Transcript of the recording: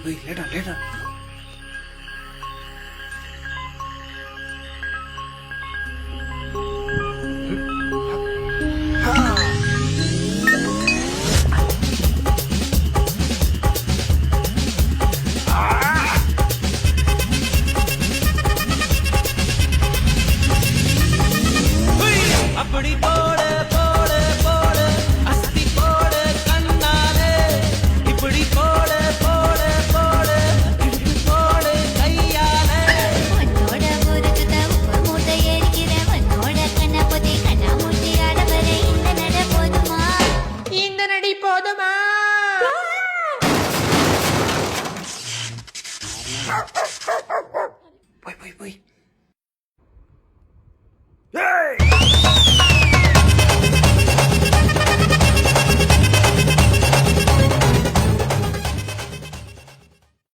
லேட்டா லேட்டா. அப்படி போடு போடு போடு அஸ்தி போடு கண்ணாலே இப்படி போடு போடு போடு இப்படி போடு கையாலே உன்னோட முறுக்குத உப்பு மூட்டை எரிக்கிற உன்னோட கண்ணபதி கண்ணாமூச்சி ஆடவர இந்த நட போதுமா இந்த நடி போதுமா? போய்